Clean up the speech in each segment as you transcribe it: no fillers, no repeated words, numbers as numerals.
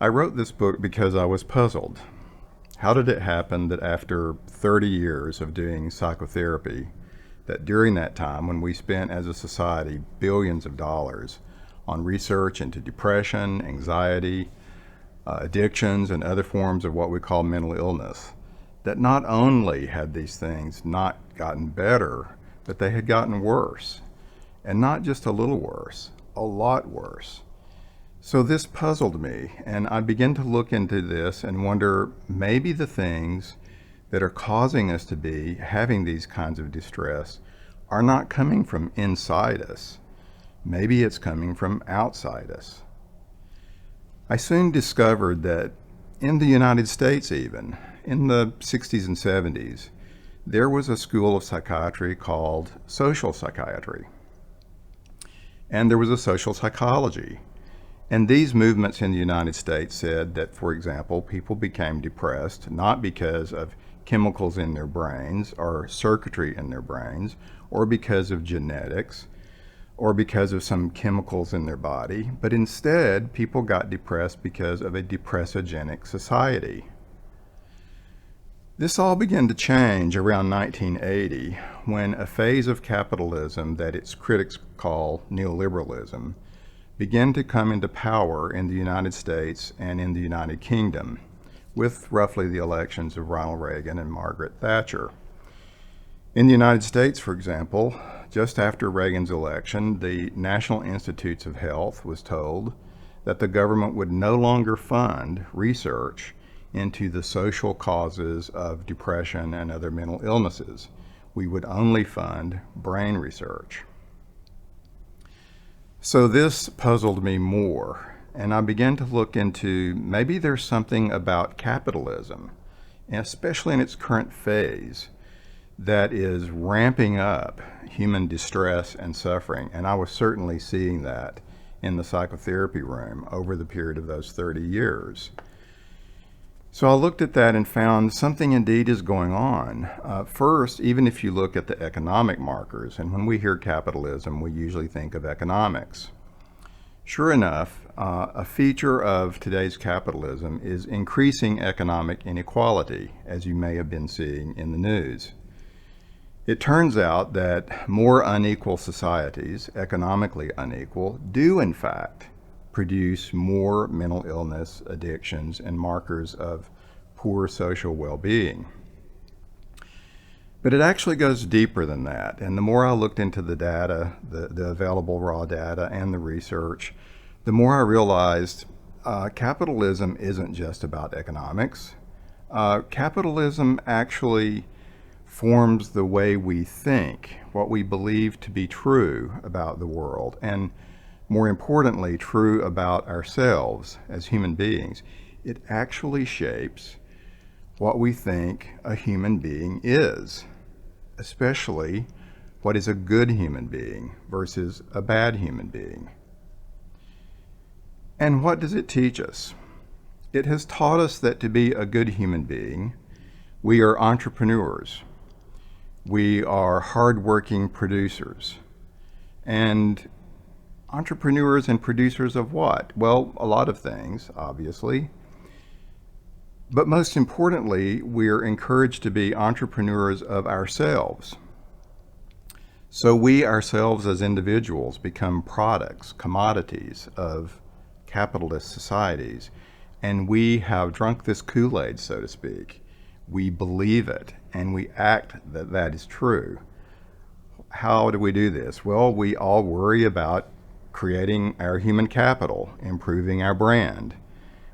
I wrote this book because I was puzzled. How did it happen that after 30 years of doing psychotherapy, that during that time when we spent as a society billions of dollars on research into depression, anxiety, addictions, and other forms of what we call mental illness, that not only had these things not gotten better, but they had gotten worse. And not just a little worse, a lot worse. So this puzzled me, and I began to look into this and wonder, maybe the things that are causing us to be having these kinds of distress are not coming from inside us. Maybe it's coming from outside us. I soon discovered that in the United States even, in the 60s and 70s, there was a school of psychiatry called social psychiatry. And there was a social psychology. And these movements in the United States said that, for example, people became depressed not because of chemicals in their brains or circuitry in their brains, or because of genetics, or because of some chemicals in their body, but instead people got depressed because of a depressogenic society. This all began to change around 1980 when a phase of capitalism that its critics call neoliberalism began to come into power in the United States and in the United Kingdom, with roughly the elections of Ronald Reagan and Margaret Thatcher. In the United States, for example, just after Reagan's election, the National Institutes of Health was told that the government would no longer fund research into the social causes of depression and other mental illnesses. We would only fund brain research. So this puzzled me more, and I began to look into maybe there's something about capitalism, and especially in its current phase, that is ramping up human distress and suffering. And I was certainly seeing that in the psychotherapy room over the period of those 30 years. So I looked at that and found something indeed is going on. First, even if you look at the economic markers, and when we hear capitalism, we usually think of economics. Sure enough, a feature of today's capitalism is increasing economic inequality, as you may have been seeing in the news. It turns out that more unequal societies, economically unequal, do in fact produce more mental illness, addictions, and markers of poor social well-being. But it actually goes deeper than that. And the more I looked into the data, the available raw data and the research, the more I realized capitalism isn't just about economics. Capitalism actually forms the way we think, what we believe to be true about the world, and more importantly, true about ourselves as human beings. It actually shapes what we think a human being is, especially what is a good human being versus a bad human being. And what does it teach us? It has taught us that to be a good human being, we are entrepreneurs. We are hardworking producers. And entrepreneurs and producers of what? Well, a lot of things, obviously. But most importantly, we're encouraged to be entrepreneurs of ourselves. So we ourselves as individuals become products, commodities of capitalist societies. And we have drunk this Kool-Aid, so to speak. We believe it, and we act that that is true. How do we do this? Well, we all worry about creating our human capital, improving our brand.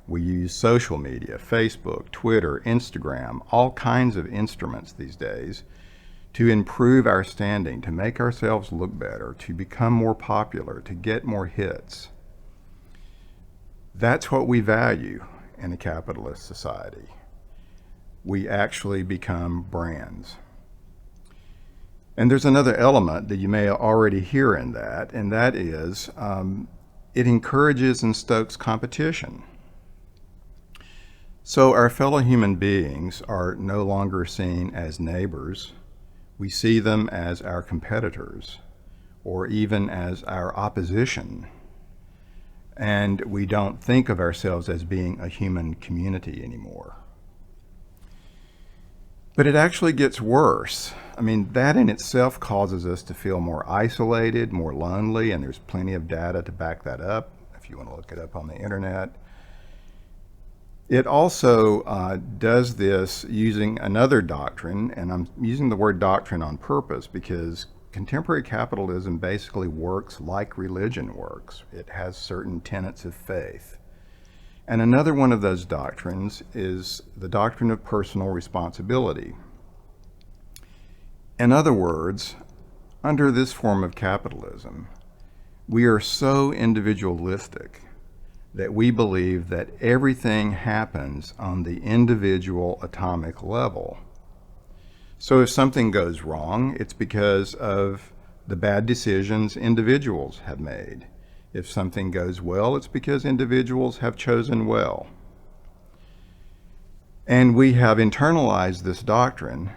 We use social media, Facebook, Twitter, Instagram, all kinds of instruments these days to improve our standing, to make ourselves look better, to become more popular, to get more hits. That's what we value in a capitalist society. We actually become brands. And there's another element that you may already hear in that, and that is it encourages and stokes competition. So our fellow human beings are no longer seen as neighbors. We see them as our competitors, or even as our opposition. and we don't think of ourselves as being a human community anymore. But it actually gets worse. I mean, that in itself causes us to feel more isolated, more lonely, and there's plenty of data to back that up if you want to look it up on the internet. It also does this using another doctrine, and I'm using the word doctrine on purpose because contemporary capitalism basically works like religion works. It has certain tenets of faith. And another one of those doctrines is the doctrine of personal responsibility. In other words, under this form of capitalism, we are so individualistic that we believe that everything happens on the individual atomic level. So if something goes wrong, it's because of the bad decisions individuals have made. If something goes well, it's because individuals have chosen well. And we have internalized this doctrine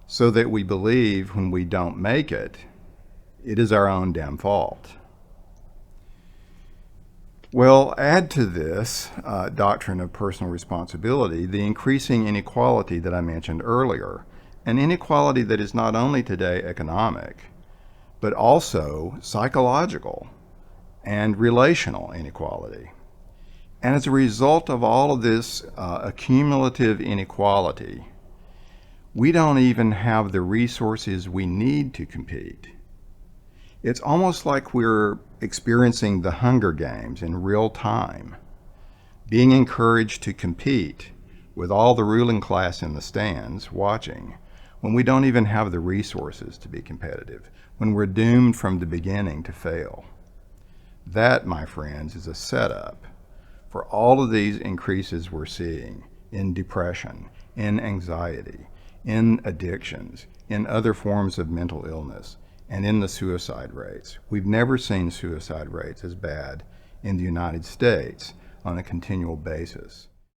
so that we believe when we don't make it, it is our own damn fault. Well, add to this doctrine of personal responsibility the increasing inequality that I mentioned earlier, an inequality that is not only today economic, but also psychological and relational inequality. And as a result of all of this accumulative inequality, we don't even have the resources we need to compete. It's almost like we're experiencing the Hunger Games in real time, being encouraged to compete with all the ruling class in the stands watching, when we don't even have the resources to be competitive, when we're doomed from the beginning to fail. That, my friends, is a setup for all of these increases we're seeing in depression, in anxiety, in addictions, in other forms of mental illness, and in the suicide rates. We've never seen suicide rates as bad in the United States on a continual basis.